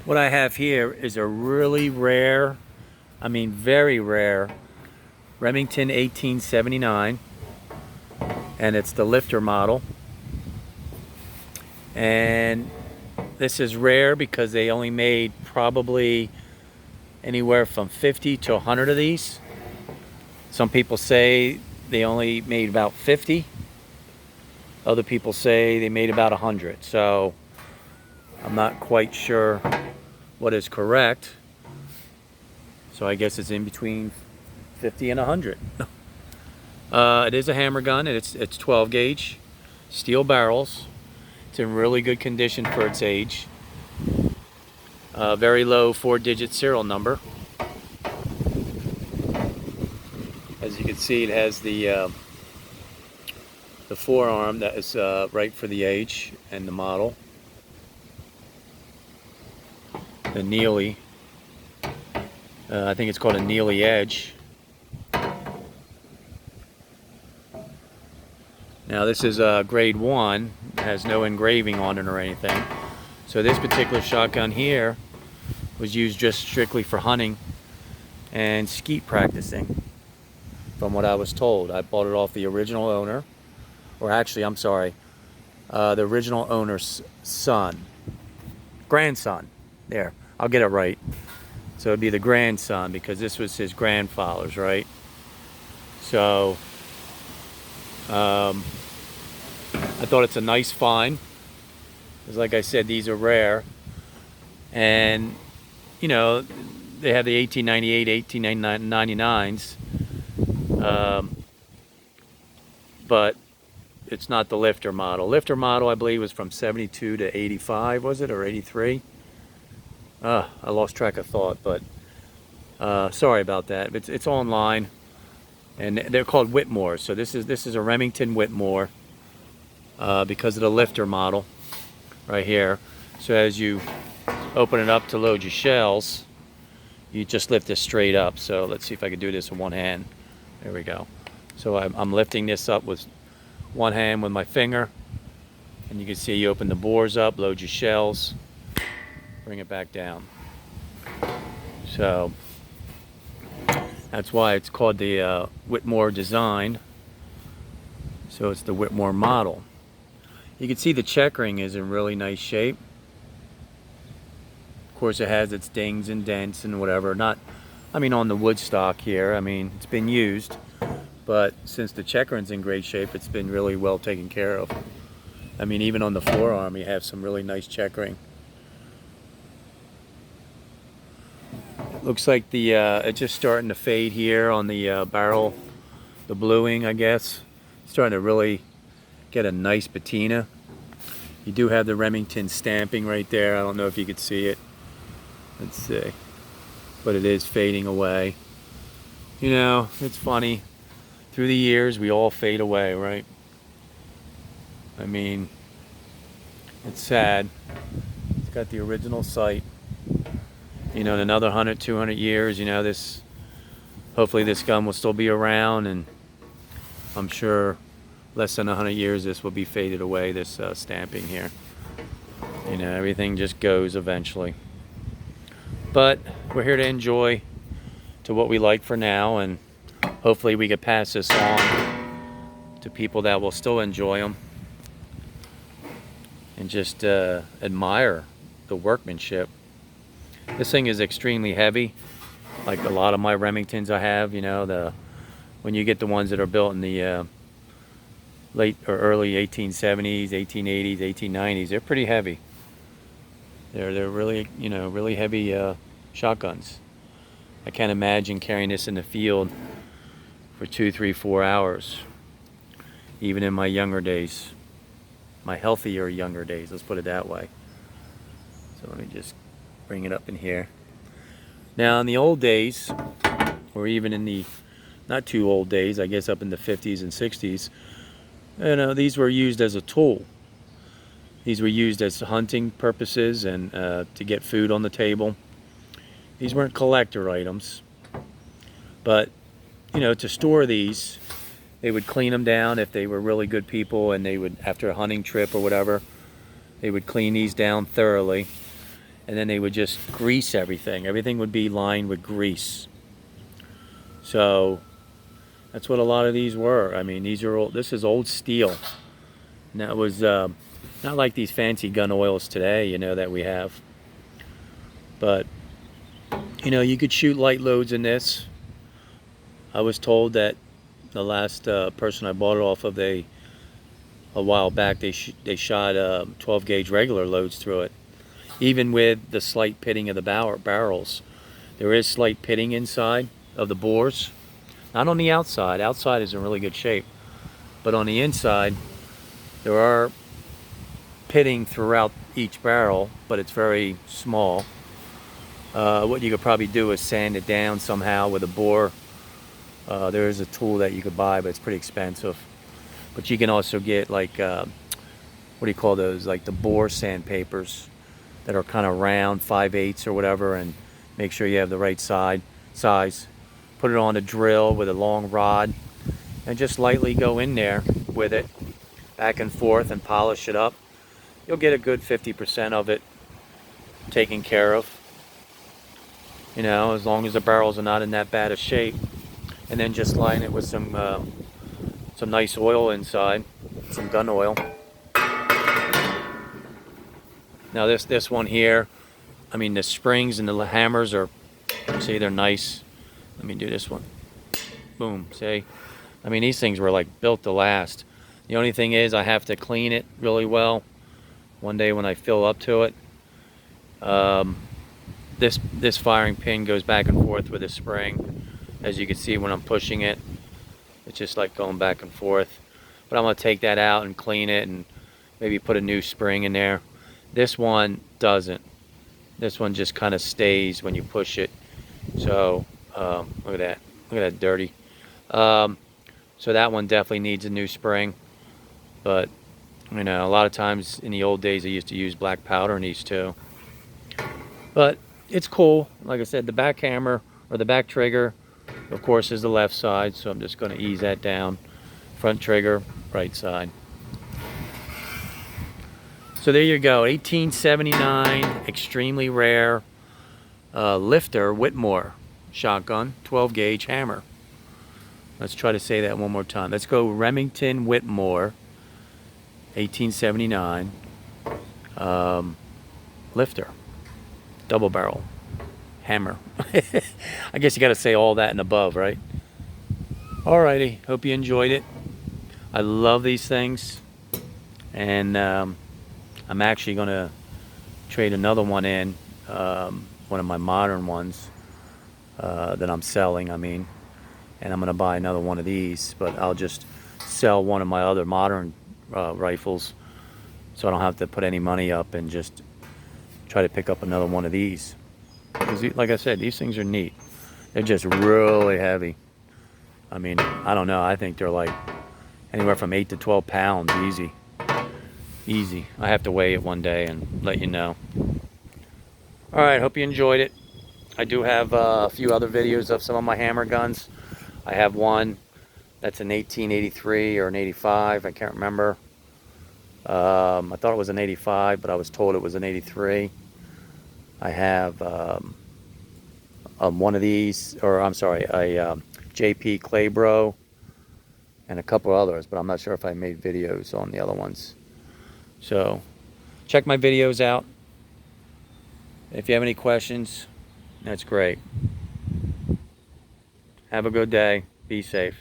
What I have here is a really rare, I mean very rare, Remington 1879, and it's the lifter model. And this is rare because they only made probably anywhere from 50 to 100 of these. Some people say they only made about 50. Other people say they made about 100. So I'm not quite sure what is correct. So I guess it's in between 50 and 100. It is a hammer gun, and it's 12 gauge, steel barrels. It's in really good condition for its age. Very low 4-digit serial number. As you can see, it has the forearm that is right for the age and the model. The Neely, I think it's called a Neely Edge. Now this is grade 1, it has no engraving on it or anything. So this particular shotgun here was used just strictly for hunting and skeet practicing, from what I was told. I bought it off the original owner, or actually, I'm sorry, the original owner's grandson. There, I'll get it right. So it'd be the grandson, because this was his grandfather's, right? So I thought it's a nice find, because like I said, these are rare. And you know, they have the 1898, 1899s, but it's not the lifter model. Lifter model, I believe, was from 72 to 85, was it, or 83? I lost track of thought, but sorry about that. It's online, and they're called Whitmores. So this is a Remington Whitmore, because of the lifter model right here. So as you open it up to load your shells, you just lift this straight up. So let's see if I can do this with one hand. There we go. So I'm lifting this up with one hand with my finger, and you can see you open the bores up, load your shells, bring it back down. So that's why it's called the Whitmore design. So it's the Whitmore model. You can see the checkering is in really nice shape. Of course, it has its dings and dents and whatever. Not, I mean, on the wood stock here, I mean, it's been used, but since the checkering's in great shape, it's been really well taken care of. I mean, even on the forearm, you have some really nice checkering. Looks like the it's just starting to fade here on the barrel, the bluing, I guess. It's starting to really get a nice patina. You do have the Remington stamping right there. I don't know if you could see it. Let's see. But it is fading away. You know, it's funny. Through the years, we all fade away, right? I mean, it's sad. It's got the original sight. You know, in another 100, 200 years, you know, hopefully this gun will still be around, and I'm sure less than 100 years this will be faded away, this stamping here. You know, everything just goes eventually. But we're here to enjoy to what we like for now, and hopefully we can pass this on to people that will still enjoy them and just admire the workmanship. This thing is extremely heavy, like a lot of my Remingtons I have. You know, when you get the ones that are built in the late or early 1870s, 1880s, 1890s, they're pretty heavy. They're really, you know, really heavy shotguns. I can't imagine carrying this in the field for 2, 3, 4 hours, even in my younger days, my healthier younger days, let's put it that way. So let me just bring it up in here. Now in the old days, or even in the not too old days, I guess up in the 50s and 60s, you know, these were used as a tool. These were used as hunting purposes and to get food on the table. These weren't collector items, but you know, to store these, they would clean them down if they were really good people, and they would, after a hunting trip or whatever, they would clean these down thoroughly, and then they would just grease everything. Everything would be lined with grease. So that's what a lot of these were. I mean, these are old, this is old steel. And that was not like these fancy gun oils today, you know, that we have. But, you know, you could shoot light loads in this. I was told that the last person I bought it off of, a while back, they shot 12 gauge regular loads through it. Even with the slight pitting of the barrels. There is slight pitting inside of the bores. Not on the outside. Outside is in really good shape. But on the inside, there are pitting throughout each barrel, but it's very small. What you could probably do is sand it down somehow with a bore. There is a tool that you could buy, but it's pretty expensive. But you can also get like, what do you call those? Like the bore sandpapers that are kind of round, 5/8 or whatever, and make sure you have the right size. Put it on a drill with a long rod and just lightly go in there with it, back and forth, and polish it up. You'll get a good 50% of it taken care of. You know, as long as the barrels are not in that bad of shape. And then just line it with some nice oil inside, some gun oil. Now this one here, I mean, the springs and the hammers are, see, they're nice. Let me do this one. Boom, see? I mean, these things were like built to last. The only thing is I have to clean it really well one day when I fill up to it. This firing pin goes back and forth with the spring. As you can see when I'm pushing it, it's just like going back and forth. But I'm going to take that out and clean it and maybe put a new spring in there. This one doesn't. This one just kind of stays when you push it. So look at that. Look at that dirty. So that one definitely needs a new spring. But you know, a lot of times in the old days I used to use black powder in these too. But it's cool. Like I said, the back hammer or the back trigger, of course, is the left side, so I'm just going to ease that down. Front trigger, right side. So there you go, 1879, extremely rare lifter Whitmore shotgun, 12 gauge hammer. Let's try to say that one more time. Let's go Remington Whitmore, 1879 lifter, double barrel hammer. I guess you got to say all that and above, right? Alrighty, hope you enjoyed it. I love these things, and I'm actually going to trade another one in, one of my modern ones that I'm selling, I mean, and I'm going to buy another one of these, but I'll just sell one of my other modern rifles so I don't have to put any money up and just try to pick up another one of these. Because, like I said, these things are neat. They're just really heavy. I mean, I don't know. I think they're like anywhere from 8 to 12 pounds, easy. Easy. I have to weigh it one day and let you know. Alright, hope you enjoyed it. I do have a few other videos of some of my hammer guns. I have one that's an 1883 or an 85. I can't remember. I thought it was an 85, but I was told it was an 83. I have one of these, or I'm sorry, a JP Claybro and a couple others, but I'm not sure if I made videos on the other ones. So check my videos out. If you have any questions, that's great. Have a good day. Be safe.